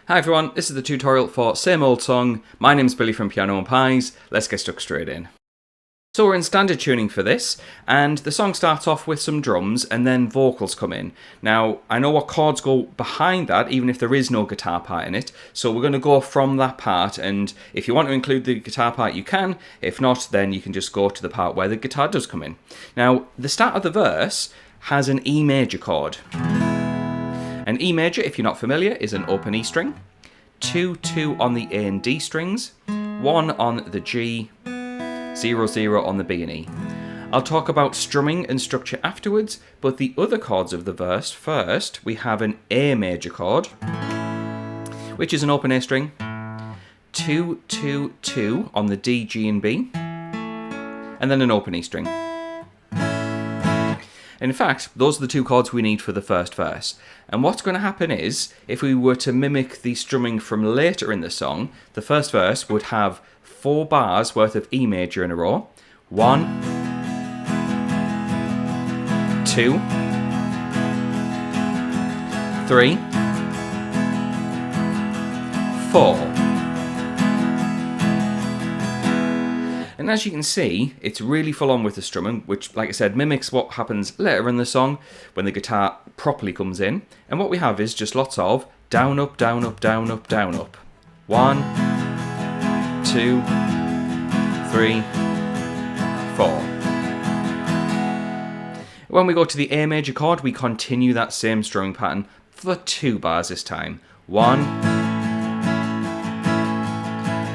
Hi everyone, this is the tutorial for Same Old Song. My name's Billy from Piano and Pies. Let's get stuck straight in. So we're in standard tuning for this, and the song starts off with some drums and then vocals come in. Now, I know what chords go behind that, even if there is no guitar part in it, so we're going to go from that part, and if you want to include the guitar part you can, if not then you can just go to the part where the guitar does come in. Now, the start of the verse has an E major chord. An E major, if you're not familiar, is an open E string, 2 on the A and D strings, 1 on the G, 0 on the B and E. I'll talk about strumming and structure afterwards, but the other chords of the verse first, we have an A major chord, which is an open A string, 2 on the D, G and B, and then an open E string. In fact, those are the two chords we need for the first verse. And what's going to happen is, if we were to mimic the strumming from later in the song, the first verse would have 4 bars worth of E major in a row. 1, 2, 3, 4. And as you can see, it's really full on with the strumming, which, like I said, mimics what happens later in the song when the guitar properly comes in. And what we have is just lots of down, up, down, up, down, up, down, up. 1, 2, 3, 4. When we go to the A major chord, we continue that same strumming pattern for 2 bars this time. 1,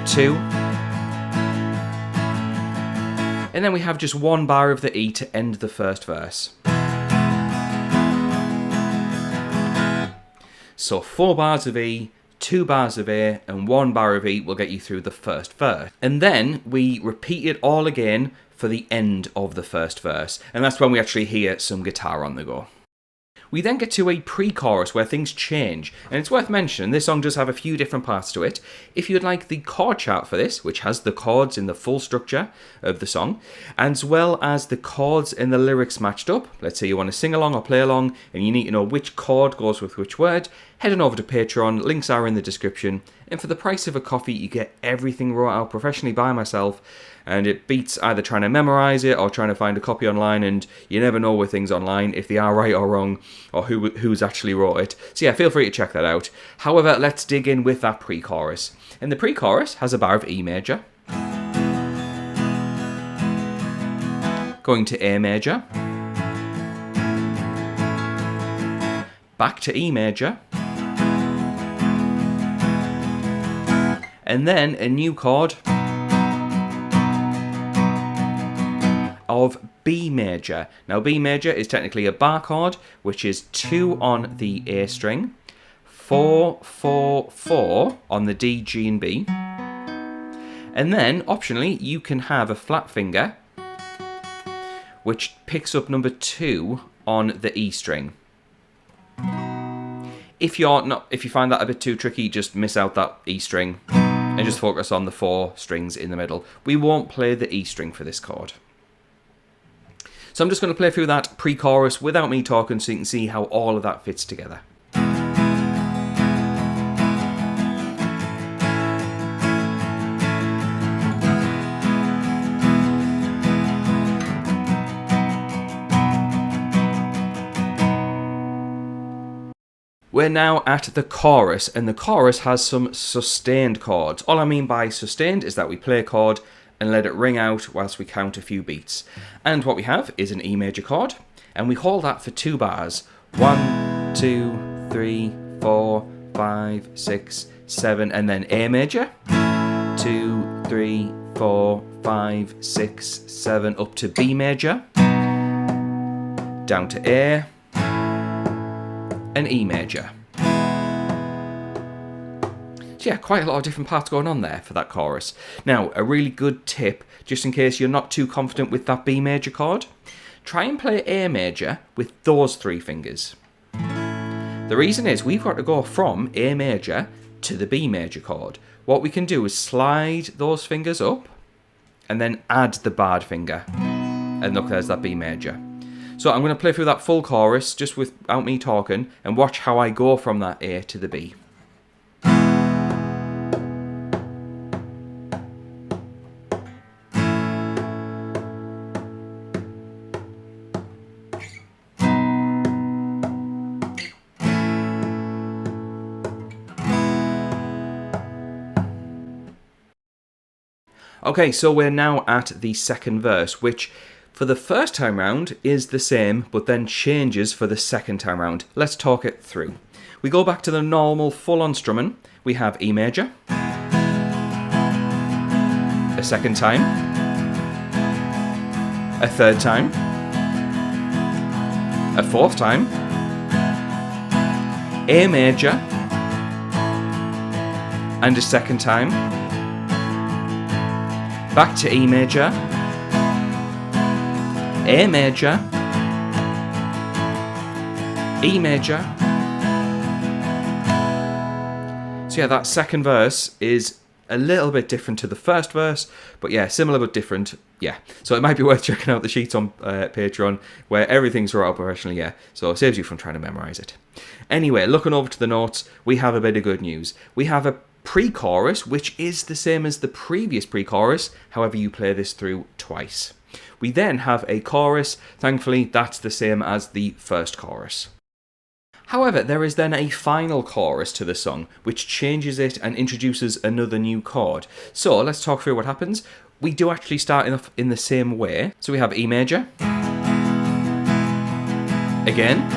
2, and then we have just 1 bar of the E to end the first verse. So 4 bars of E, 2 bars of A, and 1 bar of E will get you through the first verse. And then we repeat it all again for the end of the first verse. And that's when we actually hear some guitar on the go. We then get to a pre-chorus where things change, and it's worth mentioning this song does have a few different parts to it. If you'd like the chord chart for this, which has the chords in the full structure of the song, as well as the chords and the lyrics matched up, let's say you want to sing along or play along, and you need to know which chord goes with which word, head on over to Patreon, links are in the description, and for the price of a coffee you get everything wrote out professionally by myself, and it beats either trying to memorize it or trying to find a copy online, and you never know with things online if they are right or wrong or who's actually wrote it. So yeah, feel free to check that out. However, let's dig in with that pre-chorus. And the pre-chorus has a bar of E major, going to A major, back to E major, and then a new chord of B major. Now B major is technically a bar chord, which is 2 on the A string, 4, 4, 4 on the D, G and B, and then optionally you can have a flat finger which picks up number 2 on the E string. If you find that a bit too tricky, just miss out that E string and just focus on the 4 strings in the middle. We won't play the E string for this chord. So I'm just going to play through that pre-chorus without me talking so you can see how all of that fits together. We're now at the chorus, and the chorus has some sustained chords. All I mean by sustained is that we play a chord and let it ring out whilst we count a few beats. And what we have is an E major chord, and we hold that for 2 bars. 1, 2, 3, 4, 5, 6, 7, and then A major. 2, 3, 4, 5, 6, 7, up to B major, down to A, and E major. So yeah, quite a lot of different parts going on there for that chorus. Now, a really good tip, just in case you're not too confident with that B major chord, try and play A major with those 3 fingers. The reason is we've got to go from A major to the B major chord. What we can do is slide those fingers up and then add the barred finger. And look, there's that B major. So I'm going to play through that full chorus just without me talking and watch how I go from that A to the B. Okay, so we're now at the second verse, which for the first time round is the same, but then changes for the second time round. Let's talk it through. We go back to the normal full-on strumming. We have E major. A second time. A third time. A fourth time. A major. And a second time. Back to E major. A major. E major. So yeah, that second verse is a little bit different to the first verse, but yeah, similar but different. Yeah, so it might be worth checking out the sheets on Patreon where everything's wrote out professionally. Yeah, so it saves you from trying to memorize it. Anyway, looking over to the notes, we have a bit of good news. We have a pre-chorus, which is the same as the previous pre-chorus. However, you play this through twice. We then have a chorus. Thankfully, that's the same as the first chorus. However, there is then a final chorus to the song, which changes it and introduces another new chord. So let's talk through what happens. We do actually start in the same way. So we have E major. Again.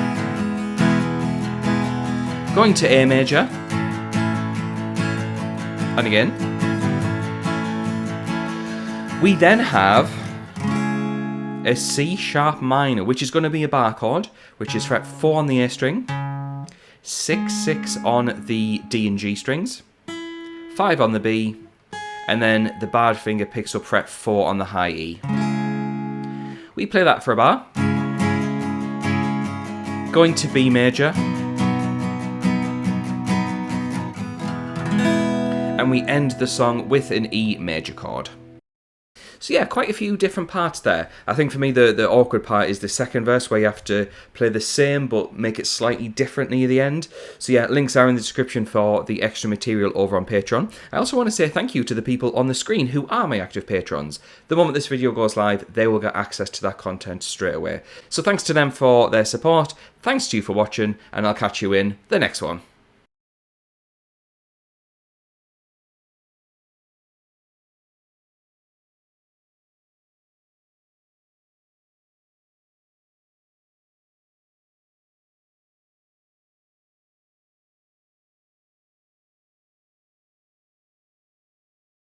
Going to A major. And again. We then have a C sharp minor, which is going to be a bar chord, which is fret 4 on the A string, 6/6 on the D and G strings, 5 on the B, and then the barred finger picks up fret 4 on the high E. We play that for a bar. Going to B major. And we end the song with an E major chord. So yeah, quite a few different parts there. I think for me the awkward part is the second verse where you have to play the same but make it slightly different near the end. So yeah, links are in the description for the extra material over on Patreon. I also want to say thank you to the people on the screen who are my active patrons. The moment this video goes live, they will get access to that content straight away. So thanks to them for their support, thanks to you for watching, and I'll catch you in the next one.